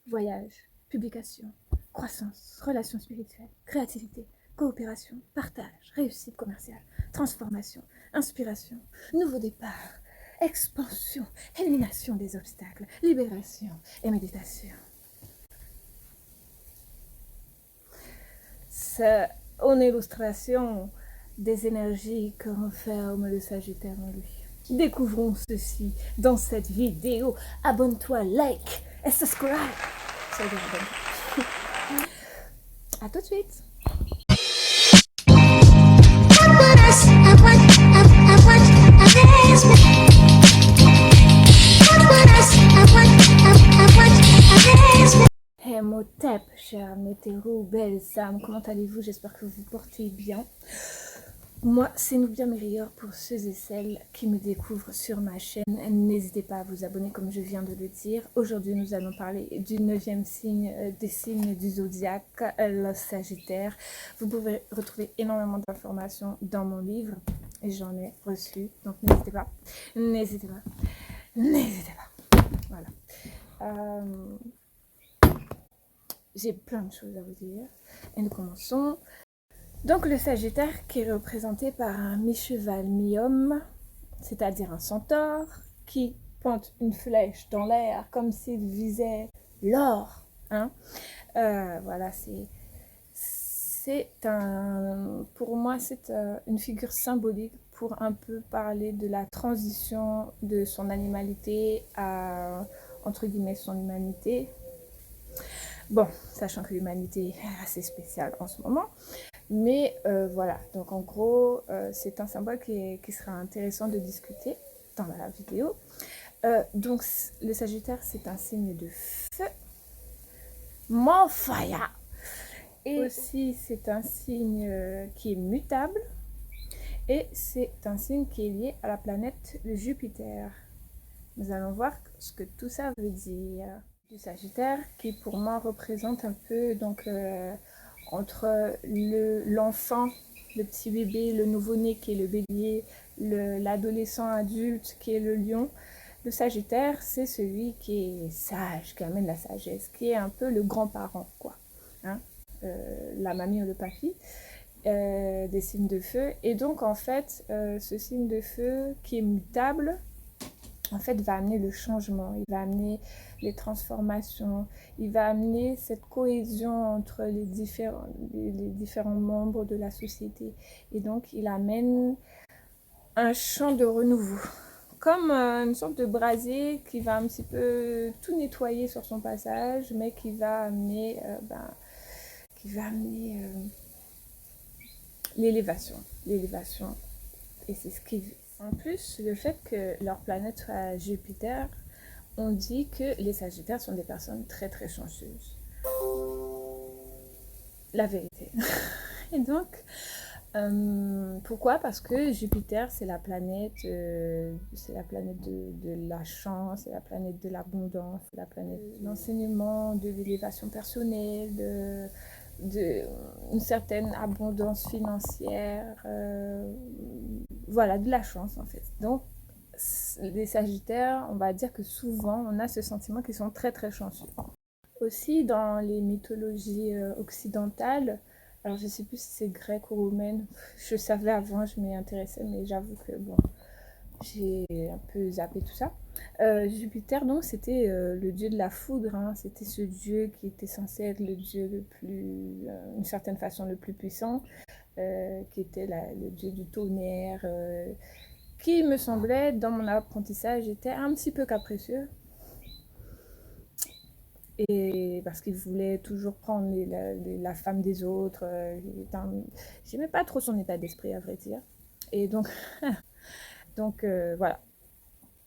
Voyage, publication, croissance, relations spirituelles, créativité, coopération, partage, réussite commerciale, transformation, inspiration, nouveau départ, expansion, élimination des obstacles, libération et méditation. C'est une illustration des énergies que renferme le Sagittaire en lui. Découvrons ceci dans cette vidéo. Abonne-toi, like et subscribe. À tout de suite. Hey Motep, cher météo, belle Sam, comment allez-vous? J'espère que vous portez bien. Moi, c'est Nubia Meilleur pour ceux et celles qui me découvrent sur ma chaîne. N'hésitez pas à vous abonner comme je viens de le dire. Aujourd'hui, nous allons parler du 9e signe des signes du zodiaque, le Sagittaire. Vous pouvez retrouver énormément d'informations dans mon livre et j'en ai reçu. Donc n'hésitez pas, n'hésitez pas, n'hésitez pas. Voilà. J'ai plein de choses à vous dire. Et nous commençons. Donc le Sagittaire qui est représenté par un mi-cheval, mi-homme, c'est-à-dire un centaure, qui pointe une flèche dans l'air comme s'il visait l'or. Hein, voilà, pour moi, c'est une figure symbolique pour un peu parler de la transition de son animalité à, entre guillemets, son humanité. Bon, sachant que l'humanité est assez spéciale en ce moment. Mais voilà, donc en gros, c'est un symbole qui sera intéressant de discuter dans la vidéo. Donc le Sagittaire, c'est un signe de feu. Mon fire. Et aussi, c'est un signe qui est mutable. Et c'est un signe qui est lié à la planète Jupiter. Nous allons voir ce que tout ça veut dire. Du Sagittaire, qui pour moi représente un peu donc entre l'enfant, le petit bébé, le nouveau-né qui est le bélier, l'adolescent adulte qui est le lion. Le Sagittaire, c'est celui qui est sage, qui amène la sagesse, qui est un peu le grand-parent, quoi. Hein, la mamie ou le papy, des signes de feu. Et donc, en fait, ce signe de feu qui est mutable, en fait, va amener le changement, il va amener les transformations, il va amener cette cohésion entre les différents membres de la société. Et donc, il amène un champ de renouveau, comme une sorte de brasier qui va un petit peu tout nettoyer sur son passage, mais qui va amener, l'élévation. Et c'est ce qu'il veut. En plus, le fait que leur planète soit Jupiter, on dit que les Sagittaires sont des personnes très très chanceuses. La vérité. Et donc, pourquoi? Parce que Jupiter, c'est la planète de la chance, c'est la planète de l'abondance, c'est la planète de l'enseignement, de l'élévation personnelle, une certaine abondance financière, voilà, de la chance en fait. Donc, les Sagittaires, on va dire que souvent, on a ce sentiment qu'ils sont très très chanceux. Aussi, dans les mythologies occidentales, alors je sais plus si c'est grec ou romaine, je savais avant, je m'y intéressais, mais j'avoue que bon, j'ai un peu zappé tout ça. Jupiter, donc, c'était le dieu de la foudre, hein. C'était ce dieu qui était censé être le dieu le plus, d'une certaine façon, le plus puissant, qui était le dieu du tonnerre, qui me semblait, dans mon apprentissage, était un petit peu capricieux. Et parce qu'il voulait toujours prendre la femme des autres. J'aimais pas trop son état d'esprit, à vrai dire. Et donc, voilà.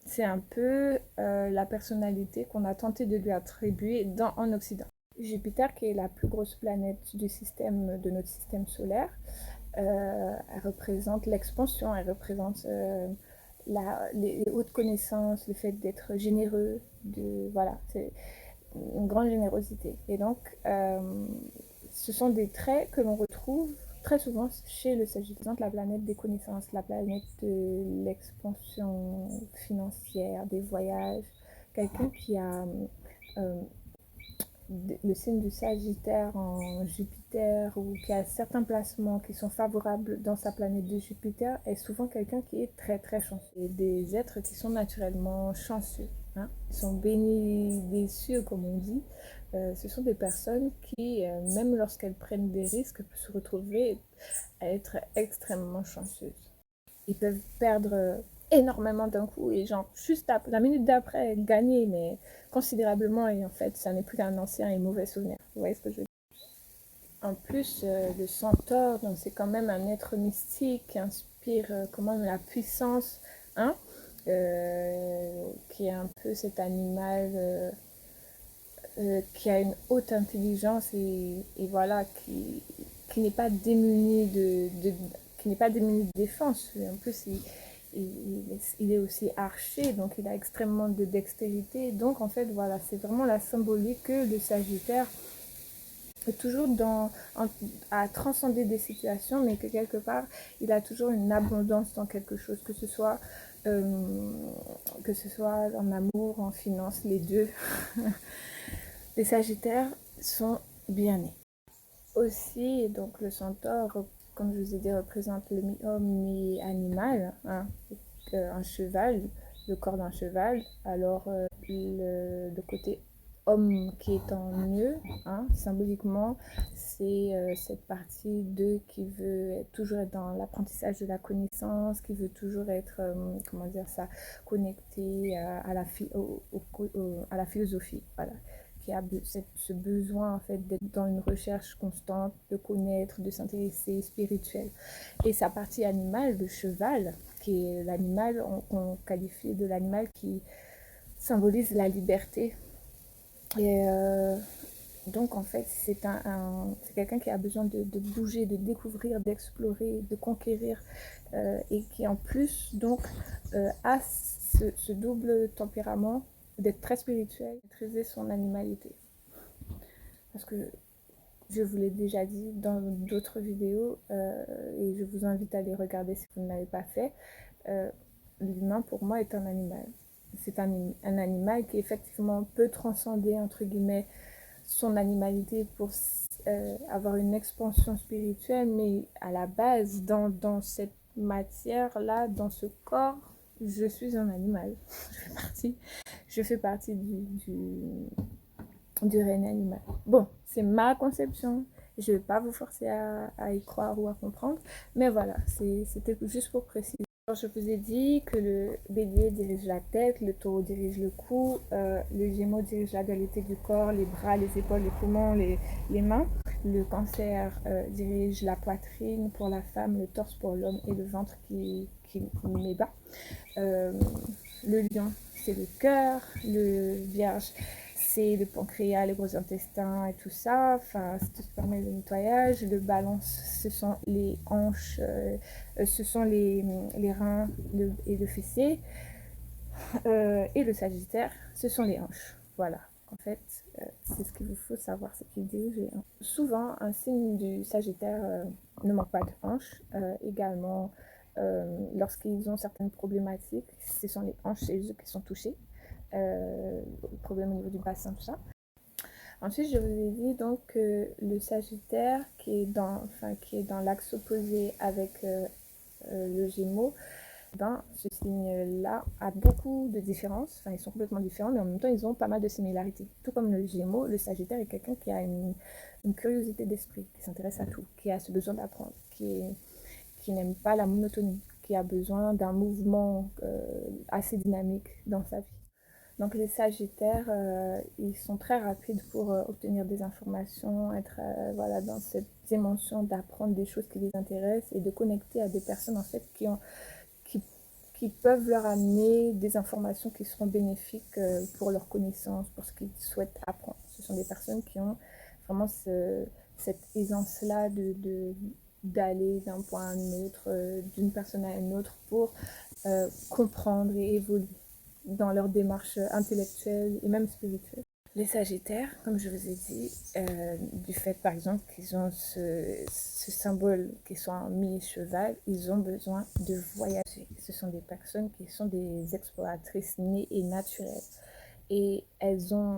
C'est un peu la personnalité qu'on a tenté de lui attribuer en Occident. Jupiter, qui est la plus grosse planète de notre système solaire, elle représente l'expansion, elle représente les hautes connaissances, le fait d'être généreux, voilà, c'est une grande générosité. Et donc, ce sont des traits que l'on retrouve très souvent chez le Sagittaire, la planète des connaissances, la planète de l'expansion financière, des voyages, quelqu'un qui a le signe du Sagittaire en Jupiter ou qui a certains placements qui sont favorables dans sa planète de Jupiter est souvent quelqu'un qui est très très chanceux. Et des êtres qui sont naturellement chanceux. Hein. Ils sont bénis des cieux, comme on dit. Ce sont des personnes qui, même lorsqu'elles prennent des risques, peuvent se retrouver à être extrêmement chanceuses. Ils peuvent perdre énormément d'un coup et genre juste la minute d'après gagner mais considérablement et en fait ça n'est plus qu'un ancien et mauvais souvenir. Vous voyez ce que je veux dire? En plus le centaure, donc c'est quand même un être mystique qui inspire quand même la puissance, hein, qui est un peu cet animal qui a une haute intelligence et voilà qui n'est pas démuni qui n'est pas démuni de défense. En plus, il est aussi archer, donc il a extrêmement de dextérité. Donc en fait, voilà, c'est vraiment la symbolique que le Sagittaire est toujours à transcender des situations, mais que quelque part, il a toujours une abondance dans quelque chose, euh, que ce soit en amour, en finance, les deux. Les Sagittaires sont bien nés. Aussi, donc le centaure, comme je vous ai dit, représente le mi-homme, mi-animal, hein, un cheval, le corps d'un cheval. Alors, le côté homme qui est en eux, hein, symboliquement, c'est cette partie d'eux qui veut toujours être dans l'apprentissage de la connaissance, qui veut toujours être, comment dire ça, connecté à à la philosophie. Voilà, qui a ce besoin en fait d'être dans une recherche constante, de connaître, de s'intéresser, spirituel. Et sa partie animale, le cheval, qui est l'animal, on qualifie de l'animal qui symbolise la liberté. Et donc en fait, c'est quelqu'un qui a besoin de bouger, de découvrir, d'explorer, de conquérir, et qui en plus donc a ce double tempérament d'être très spirituel, maîtriser son animalité. Parce que je vous l'ai déjà dit dans d'autres vidéos, et je vous invite à les regarder si vous ne l'avez pas fait, l'humain pour moi est un animal. C'est un animal qui effectivement peut transcender, entre guillemets, son animalité pour avoir une expansion spirituelle, mais à la base, dans cette matière-là, dans ce corps, je suis un animal. Je fais partie du règne animal. Bon, c'est ma conception. Je ne vais pas vous forcer à y croire ou à comprendre. Mais voilà, c'était juste pour préciser. Alors, je vous ai dit que le bélier dirige la tête, le taureau dirige le cou, le gémeaux dirige la dualité du corps, les bras, les épaules, les poumons, les mains. Le cancer dirige la poitrine pour la femme, le torse pour l'homme et le ventre qui met bas. Le lion, c'est le cœur. Le vierge, c'est le pancréas, les gros intestins et tout ça. Enfin, tout ce qui permet le nettoyage. Le balance, ce sont les hanches, ce sont les reins et le fessier. Et le sagittaire, ce sont les hanches. Voilà. En fait, c'est ce qu'il vous faut savoir, c'est qu'il dirige les hanches. Souvent, un signe du sagittaire ne manque pas de hanches. Également, lorsqu'ils ont certaines problématiques, ce sont les hanches chez eux qui sont touchées. Problème au niveau du bassin, tout ça. Ensuite, je vous ai dit donc que le Sagittaire qui est dans l'axe opposé avec le Gémeaux, ben, ce signe-là a beaucoup de différences. Enfin, ils sont complètement différents, mais en même temps, ils ont pas mal de similarités. Tout comme le Gémeaux, le Sagittaire est quelqu'un qui a une curiosité d'esprit, qui s'intéresse à tout, qui a ce besoin d'apprendre, qui n'aime pas la monotonie, qui a besoin d'un mouvement assez dynamique dans sa vie. Donc les Sagittaires, ils sont très rapides pour obtenir des informations, être voilà, dans cette dimension d'apprendre des choses qui les intéressent et de connecter à des personnes en fait qui, qui peuvent leur amener des informations qui seront bénéfiques pour leurs connaissances, pour ce qu'ils souhaitent apprendre. Ce sont des personnes qui ont vraiment cette aisance-là d'aller d'un point à un autre, d'une personne à une autre pour comprendre et évoluer dans leur démarche intellectuelle et même spirituelle. Les Sagittaires, comme je vous ai dit, du fait par exemple qu'ils ont ce symbole qui sont un mi-cheval, ils ont besoin de voyager. Ce sont des personnes qui sont des exploratrices nées et naturelles. et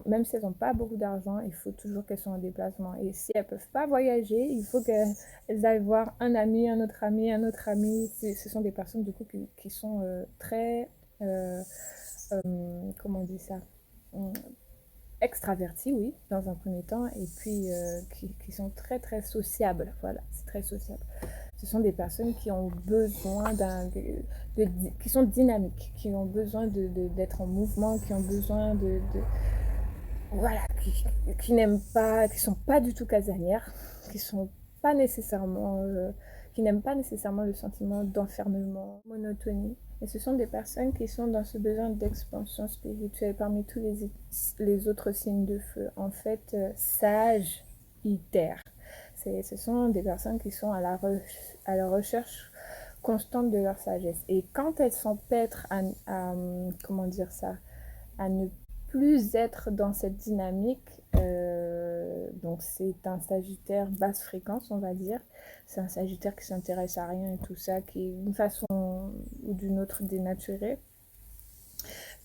même si elles n'ont pas beaucoup d'argent, il faut toujours qu'elles soient en déplacement. Et si elles ne peuvent pas voyager, il faut qu'elles aillent voir un ami, un autre ami, un autre ami. Ce sont des personnes du coup qui sont très, comment on dit ça, Hum, extraverties, oui, dans un premier temps, et puis qui sont très très sociables. Voilà, c'est très sociable. Ce sont des personnes qui ont besoin qui sont dynamiques, qui ont besoin d'être en mouvement, qui ont besoin voilà, qui n'aiment pas, qui sont pas du tout casanières, qui sont pas nécessairement, qui n'aiment pas nécessairement le sentiment d'enfermement, monotonie. Et ce sont des personnes qui sont dans ce besoin d'expansion spirituelle parmi tous les autres signes de feu. En fait, sages, iter. Ce sont des personnes qui sont à la recherche constante de leur sagesse. Et quand elles s'empêtrent comment dire ça, à ne plus être dans cette dynamique, donc c'est un sagittaire basse fréquence, on va dire. C'est un sagittaire qui s'intéresse à rien et tout ça, qui est d'une façon ou d'une autre dénaturé.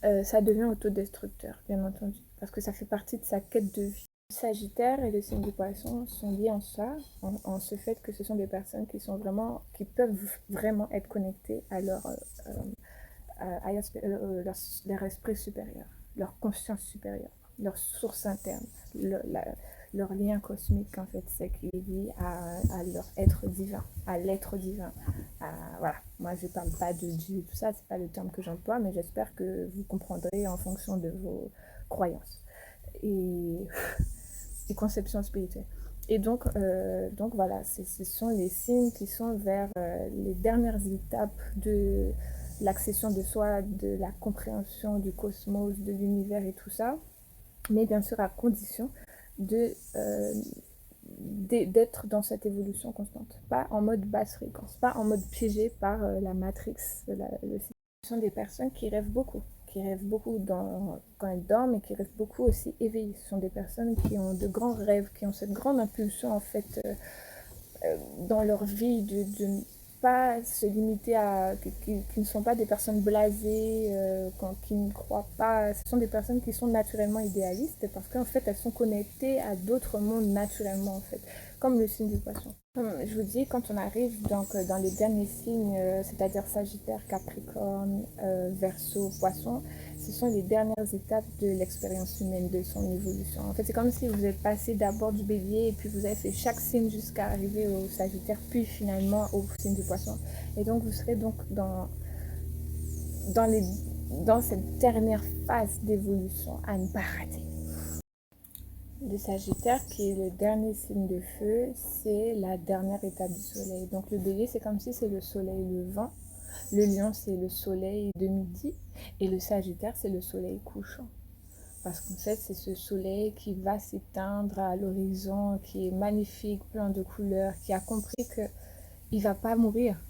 Ça devient autodestructeur, bien entendu, parce que ça fait partie de sa quête de vie. Le Sagittaire et le signe du poisson sont liés en ça, en ce fait que ce sont des personnes qui peuvent vraiment être connectées à leur esprit supérieur, leur conscience supérieure, leur source interne, leur lien cosmique, en fait, c'est qui est lié à leur être divin, à l'être divin. Voilà, moi je parle pas de Dieu, tout ça, c'est pas le terme que j'emploie, mais j'espère que vous comprendrez en fonction de vos croyances et conceptions spirituelles. Et donc voilà, ce sont les signes qui sont vers les dernières étapes de l'accession de soi, de la compréhension du cosmos, de l'univers et tout ça, mais bien sûr à condition d'être dans cette évolution constante, pas en mode basse fréquence, pas en mode piégé par la matrix, le système. Ce sont des personnes qui rêvent beaucoup quand elles dorment et qui rêvent beaucoup aussi éveillées. Ce sont des personnes qui ont de grands rêves, qui ont cette grande impulsion en fait dans leur vie de ne pas se limiter qui ne sont pas des personnes blasées, qui ne croient pas. Ce sont des personnes qui sont naturellement idéalistes parce qu'en fait elles sont connectées à d'autres mondes naturellement en fait, comme le signe du poisson. Comme je vous dis, quand on arrive donc dans les derniers signes, c'est-à-dire Sagittaire, Capricorne, Verseau, Poisson, ce sont les dernières étapes de l'expérience humaine, de son évolution. En fait, c'est comme si vous êtes passé d'abord du bélier et puis vous avez fait chaque signe jusqu'à arriver au Sagittaire, puis finalement au signe du Poisson. Et donc, vous serez donc dans, les, dans cette dernière phase d'évolution à ne pas rater. Le Sagittaire, qui est le dernier signe de feu, c'est la dernière étape du soleil. Donc le bélier, c'est comme si c'est le soleil levant. Le lion, c'est le soleil de midi. Et le Sagittaire, c'est le soleil couchant. Parce qu'en fait, c'est ce soleil qui va s'éteindre à l'horizon, qui est magnifique, plein de couleurs, qui a compris qu'il ne va pas mourir.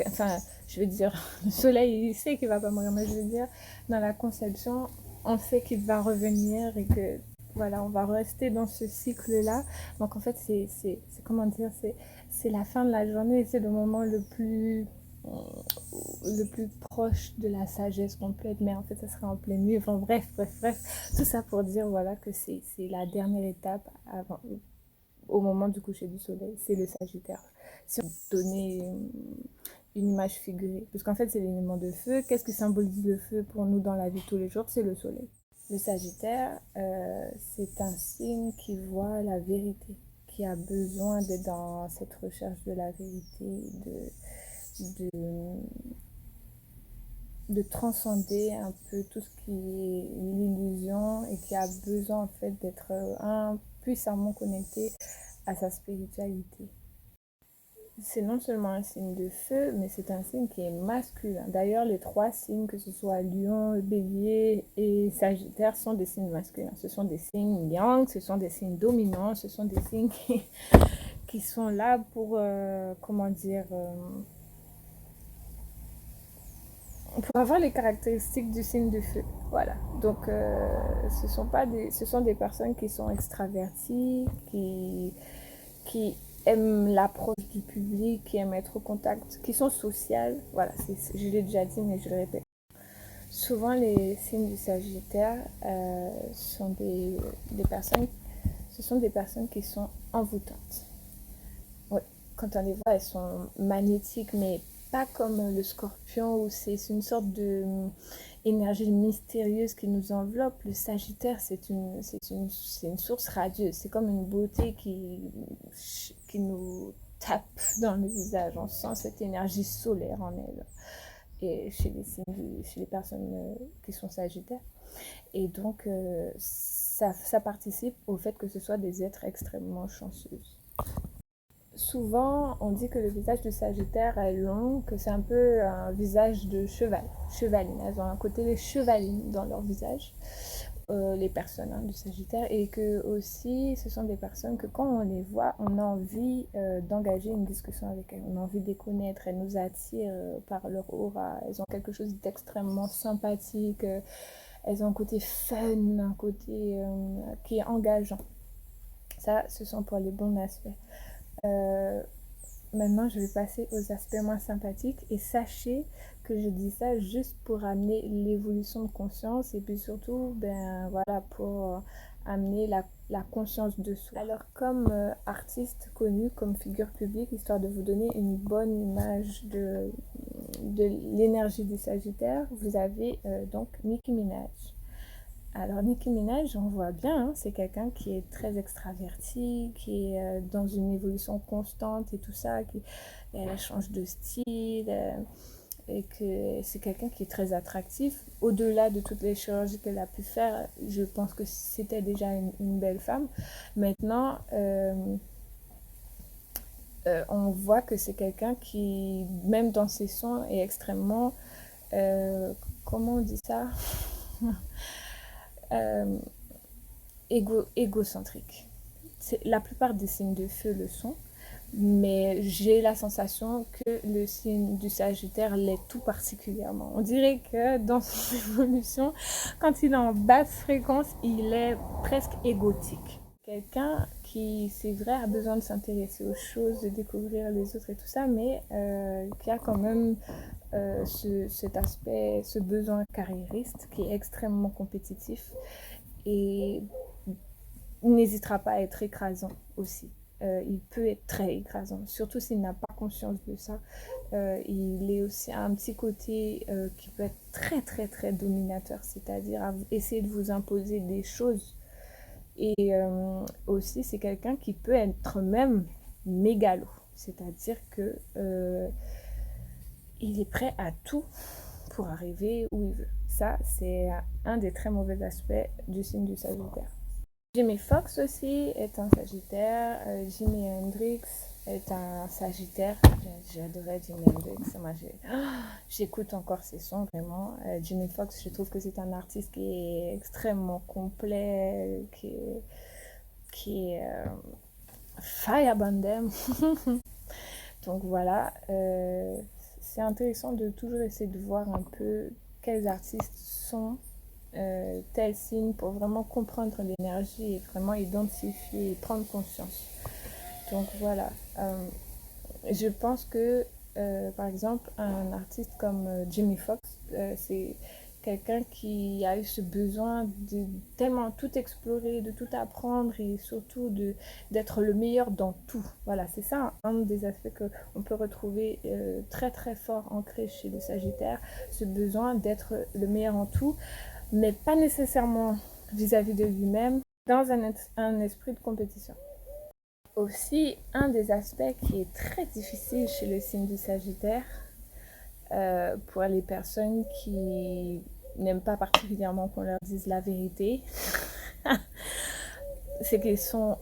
Enfin, je veux dire, le soleil, il sait qu'il ne va pas mourir, mais je veux dire, dans la conception, on sait qu'il va revenir et que, voilà, on va rester dans ce cycle-là. Donc, en fait, comment dire, c'est la fin de la journée et c'est le moment le plus proche de la sagesse complète, mais en fait ça sera en pleine nuit. Enfin bref, tout ça pour dire voilà que c'est la dernière étape au moment du coucher du soleil, c'est le Sagittaire. Si on donnait une image figurée, parce qu'en fait c'est l'élément de feu, qu'est-ce que symbolise le feu pour nous dans la vie de tous les jours? C'est le soleil. Le Sagittaire, c'est un signe qui voit la vérité, qui a besoin d'être dans cette recherche de la vérité, de, de transcender un peu tout ce qui est l'illusion et qui a besoin en fait d'être puissamment connecté à sa spiritualité. C'est non seulement un signe de feu, mais c'est un signe qui est masculin. D'ailleurs, les trois signes, que ce soit Lion, Bélier et Sagittaire, sont des signes masculins. Ce sont des signes yang, ce sont des signes dominants, ce sont des signes qui sont là pour, comment dire, pour avoir les caractéristiques du signe de feu. Voilà. Donc, ce sont des personnes qui sont extraverties, qui aiment l'approche du public, qui aiment être au contact, qui sont sociales. Voilà, je l'ai déjà dit, mais je le répète. Souvent, les signes du Sagittaire des personnes, ce sont des personnes qui sont envoûtantes. Ouais. Quand on les voit, elles sont magnétiques, mais pas comme le Scorpion où c'est une sorte de énergie mystérieuse qui nous enveloppe. Le Sagittaire, c'est une source radieuse. C'est comme une beauté qui nous tape dans le visage. On sent cette énergie solaire en elle. Et chez les personnes qui sont sagittaires. Et donc, ça participe au fait que ce soit des êtres extrêmement chanceux. Souvent, on dit que le visage du Sagittaire est long, que c'est un peu un visage de cheval, chevaline. Elles ont un côté chevaline dans leur visage, les personnes du Sagittaire, et que aussi, ce sont des personnes que quand on les voit, on a envie d'engager une discussion avec elles, on a envie de les connaître, elles nous attirent par leur aura, elles ont quelque chose d'extrêmement sympathique, elles ont un côté fun, un côté qui est engageant. Ça, ce sont pour les bons aspects. Euh, Maintenant, je vais passer aux aspects moins sympathiques et sachez que je dis ça juste pour amener l'évolution de conscience et puis surtout, ben voilà, pour amener la conscience de soi. Alors, comme artiste connu, comme figure publique, histoire de vous donner une bonne image de l'énergie du Sagittaire, vous avez donc Nicki Minaj. Alors Nicki Minaj, on voit bien, hein, c'est quelqu'un qui est très extraverti, qui est dans une évolution constante et tout ça, elle change de style et que c'est quelqu'un qui est très attractif. Au-delà de toutes les chirurgies qu'elle a pu faire, je pense que c'était déjà une belle femme. Maintenant, on voit que c'est quelqu'un qui, même dans ses sons, est extrêmement... comment on dit ça euh, égocentrique. La plupart des signes de feu le sont, mais j'ai la sensation que le signe du Sagittaire l'est tout particulièrement. On dirait que dans son évolution, quand il est en basse fréquence, il est presque égotique. Quelqu'un qui, c'est vrai, a besoin de s'intéresser aux choses, de découvrir les autres et tout ça, mais qui a quand même cet aspect, ce besoin carriériste qui est extrêmement compétitif et n'hésitera pas à être écrasant aussi. Il peut être très écrasant, surtout s'il n'a pas conscience de ça. Il est aussi à un petit côté qui peut être très très très dominateur, c'est-à-dire essayer de vous imposer des choses. Et aussi, c'est quelqu'un qui peut être même mégalo, c'est-à-dire que il est prêt à tout pour arriver où il veut. Ça, c'est un des très mauvais aspects du signe du Sagittaire. Jimmy Fox aussi est un Sagittaire. Jimi Hendrix est un Sagittaire. J'adorais Jimi Hendrix. Moi, j'écoute encore ses sons, vraiment. Jimmy Fox, je trouve que c'est un artiste qui est extrêmement complet, qui est firebandem. Donc voilà, c'est intéressant de toujours essayer de voir un peu quels artistes sont tel signe pour vraiment comprendre l'énergie et vraiment identifier et prendre conscience. Donc voilà, je pense que par exemple un artiste comme Jimmy Fox, c'est quelqu'un qui a eu ce besoin de tellement tout explorer, de tout apprendre et surtout d'être le meilleur dans tout. Voilà, c'est ça un des aspects qu'on peut retrouver très très fort ancré chez le Sagittaire, ce besoin d'être le meilleur en tout, mais pas nécessairement vis-à-vis de lui-même, dans un esprit de compétition. Aussi, un des aspects qui est très difficile chez le signe du Sagittaire, pour les personnes qui n'aiment pas particulièrement qu'on leur dise la vérité, c'est qu'ils sont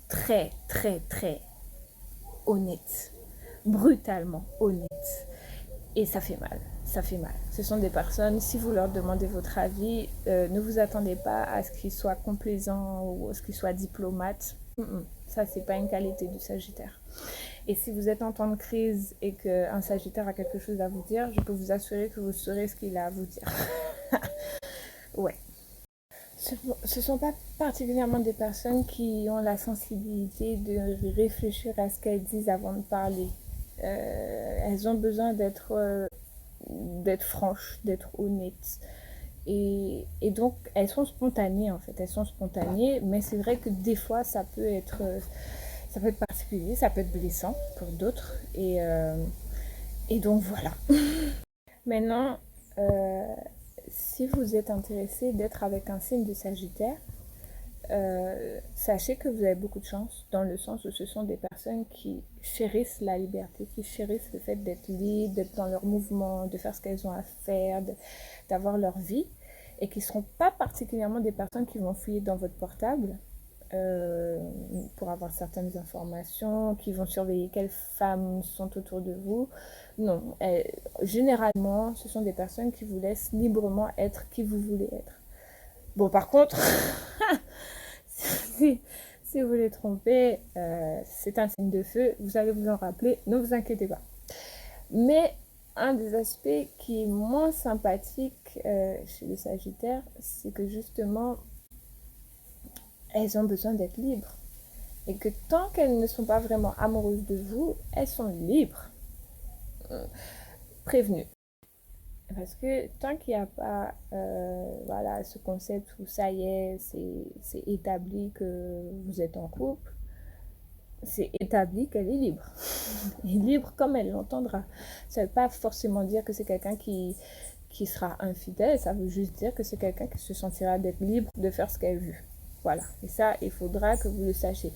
très, très, très honnêtes, brutalement honnêtes. Et ça fait mal, ça fait mal. Ce sont des personnes, si vous leur demandez votre avis, ne vous attendez pas à ce qu'ils soient complaisants ou à ce qu'ils soient diplomates. Ça, c'est pas une qualité du Sagittaire. Et si vous êtes en temps de crise et qu'un Sagittaire a quelque chose à vous dire, je peux vous assurer que vous saurez ce qu'il a à vous dire. Ouais. Ce ne sont pas particulièrement des personnes qui ont la sensibilité de réfléchir à ce qu'elles disent avant de parler. Elles ont besoin d'être d'être franches, d'être honnêtes. Et donc, elles sont spontanées en fait, elles sont spontanées, mais c'est vrai que des fois, ça peut être particulier, ça peut être blessant pour d'autres. Et donc voilà. Maintenant, euh, si vous êtes intéressé d'être avec un signe de Sagittaire, sachez que vous avez beaucoup de chance dans le sens où ce sont des personnes qui chérissent la liberté, qui chérissent le fait d'être libres, d'être dans leur mouvement, de faire ce qu'elles ont à faire, d'avoir leur vie et qui ne seront pas particulièrement des personnes qui vont fouiller dans votre portable euh, pour avoir certaines informations, qui vont surveiller quelles femmes sont autour de vous. Non, généralement, ce sont des personnes qui vous laissent librement être qui vous voulez être. Bon, par contre, si, si vous les trompez, c'est un signe de feu, vous allez vous en rappeler, ne vous inquiétez pas. Mais un des aspects qui est moins sympathique chez les Sagittaires, c'est que justement, elles ont besoin d'être libres. Et que tant qu'elles ne sont pas vraiment amoureuses de vous, elles sont libres. Prévenues. Parce que tant qu'il n'y a pas voilà, ce concept où ça y est, c'est établi que vous êtes en couple, c'est établi qu'elle est libre. Elle est libre comme elle l'entendra. Ça ne veut pas forcément dire que c'est quelqu'un qui sera infidèle, ça veut juste dire que c'est quelqu'un qui se sentira d'être libre de faire ce qu'elle veut. Voilà. Et ça, il faudra que vous le sachiez.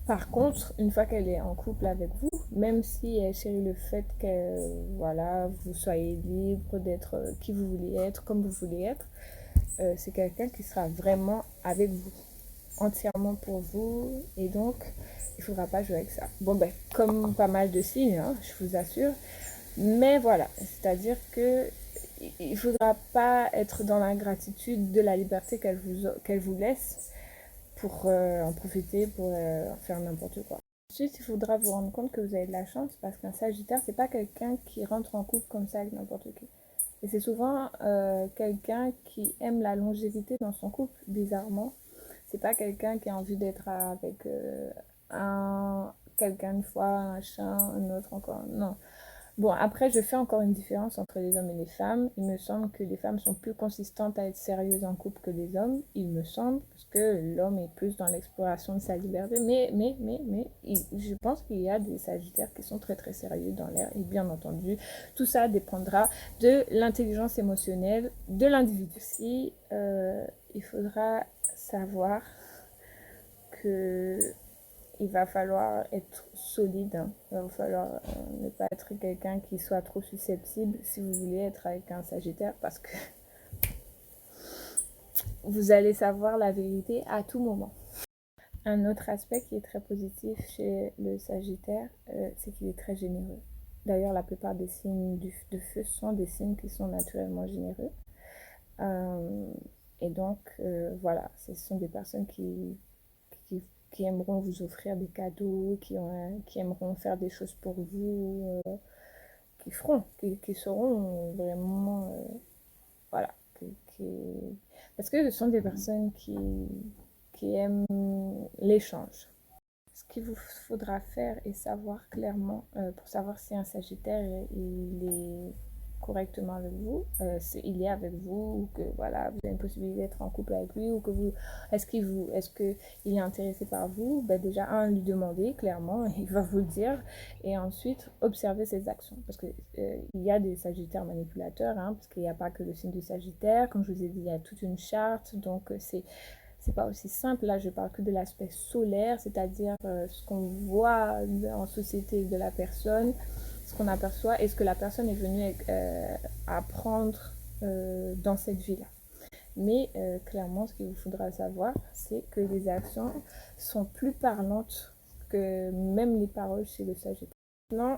Par contre, une fois qu'elle est en couple avec vous, même si elle chérit le fait que voilà, vous soyez libre d'être qui vous voulez être, comme vous voulez être, c'est quelqu'un qui sera vraiment avec vous, entièrement pour vous, et donc il ne faudra pas jouer avec ça. Bon ben, comme pas mal de signes, hein, je vous assure, mais voilà, c'est-à-dire que il ne faudra pas être dans l'ingratitude de la liberté qu'elle vous laisse pour en profiter, pour faire n'importe quoi. Ensuite, il faudra vous rendre compte que vous avez de la chance parce qu'un Sagittaire, c'est pas quelqu'un qui rentre en couple comme ça avec n'importe qui. Et c'est souvent quelqu'un qui aime la longévité dans son couple, bizarrement. C'est pas quelqu'un qui a envie d'être avec quelqu'un une fois, un chat, un autre encore. Non. Bon, après, je fais encore une différence entre les hommes et les femmes. Il me semble que les femmes sont plus consistantes à être sérieuses en couple que les hommes. Il me semble, parce que l'homme est plus dans l'exploration de sa liberté. Je pense qu'il y a des Sagittaires qui sont très très sérieux dans l'air. Et bien entendu, tout ça dépendra de l'intelligence émotionnelle de l'individu. Si il faudra savoir que il va falloir être solide, hein. Il va falloir ne pas être quelqu'un qui soit trop susceptible si vous voulez être avec un Sagittaire parce que vous allez savoir la vérité à tout moment. Un autre aspect qui est très positif chez le Sagittaire, c'est qu'il est très généreux. D'ailleurs, la plupart des signes de feu sont des signes qui sont naturellement généreux. Et donc, voilà, ce sont des personnes qui aimeront vous offrir des cadeaux, qui aimeront faire des choses pour vous, qui seront vraiment, voilà, parce que ce sont des personnes qui aiment l'échange. Ce qu'il vous faudra faire et savoir clairement, pour savoir si un Sagittaire il est correctement avec vous, il est avec vous, ou que voilà, vous avez une possibilité d'être en couple avec lui, ou que est-ce que il est intéressé par vous, ben déjà lui demander clairement, il va vous le dire, et ensuite observer ses actions, parce que il y a des Sagittaires manipulateurs, hein, parce qu'il n'y a pas que le signe du Sagittaire, comme je vous ai dit, il y a toute une charte, donc c'est pas aussi simple. Là, je parle que de l'aspect solaire, c'est-à-dire ce qu'on voit en société de la personne, ce qu'on aperçoit et ce que la personne est venue apprendre dans cette vie-là. Mais clairement, ce qu'il vous faudra savoir, c'est que les actions sont plus parlantes que même les paroles chez le Sagittaire. Maintenant,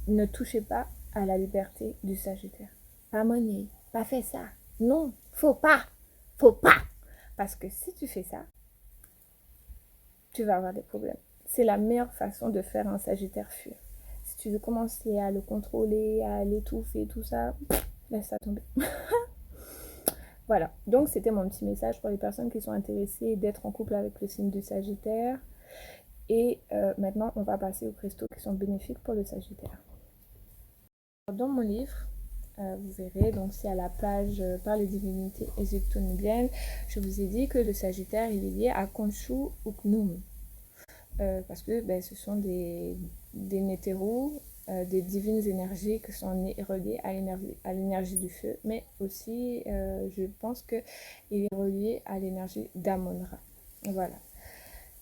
ne touchez pas à la liberté du Sagittaire. Pas monnaie, pas fait ça. Non, faut pas. Faut pas. Parce que si tu fais ça, tu vas avoir des problèmes. C'est la meilleure façon de faire un Sagittaire fuir. Si tu veux commencer à le contrôler, à l'étouffer, tout ça, laisse ça tomber. Voilà, donc c'était mon petit message pour les personnes qui sont intéressées d'être en couple avec le signe du Sagittaire. Et maintenant, on va passer aux cristaux qui sont bénéfiques pour le Sagittaire. Dans mon livre, vous verrez, donc c'est à la page par les divinités égypto-nubiennes, je vous ai dit que le Sagittaire il est lié à Khonshu ou Khnum. Parce que ce sont des Nétérous, des divines énergies qui sont reliées à l'énergie du feu, mais aussi je pense qu'il est relié à l'énergie d'Amon-Ra. Voilà.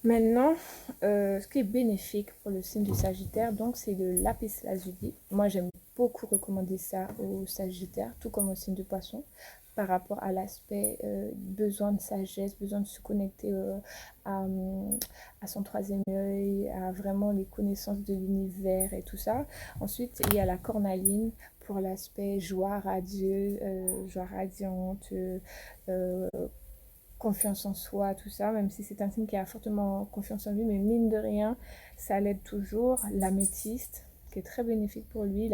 Maintenant, ce qui est bénéfique pour le signe du Sagittaire, donc c'est le lapis lazuli. Moi, j'aime beaucoup recommander ça au Sagittaire, tout comme au signe de Poisson, par rapport à l'aspect besoin de sagesse, besoin de se connecter à son troisième œil, à vraiment les connaissances de l'univers et tout ça. Ensuite, il y a la cornaline pour l'aspect joie radieuse, joie radiante, confiance en soi, tout ça, même si c'est un signe qui a fortement confiance en lui, mais mine de rien, ça l'aide toujours. L'améthyste, qui est très bénéfique pour lui,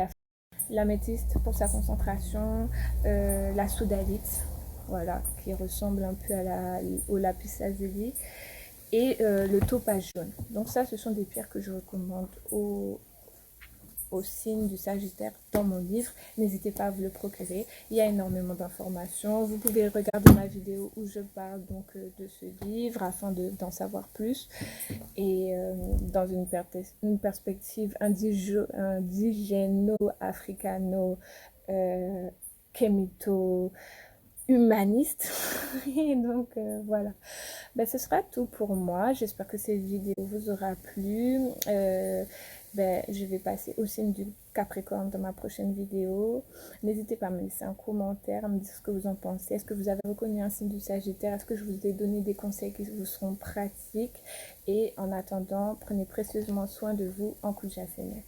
l'améthyste pour sa concentration, la sodalite, voilà, qui ressemble un peu au lapis lazuli, et le topaz jaune. Donc ça, ce sont des pierres que je recommande au signe du Sagittaire dans mon livre. N'hésitez pas à vous le procurer. Il y a énormément d'informations. Vous pouvez regarder ma vidéo où je parle donc de ce livre afin d'en savoir plus. Et dans une perspective indigéno-africano, kémito, humaniste. Et donc voilà. Ce sera tout pour moi. J'espère que cette vidéo vous aura plu. Je vais passer au signe du Capricorne dans ma prochaine vidéo. N'hésitez pas à me laisser un commentaire, à me dire ce que vous en pensez. Est-ce que vous avez reconnu un signe du Sagittaire? Est-ce que je vous ai donné des conseils qui vous seront pratiques? Et en attendant, prenez précieusement soin de vous en Kuja Fene.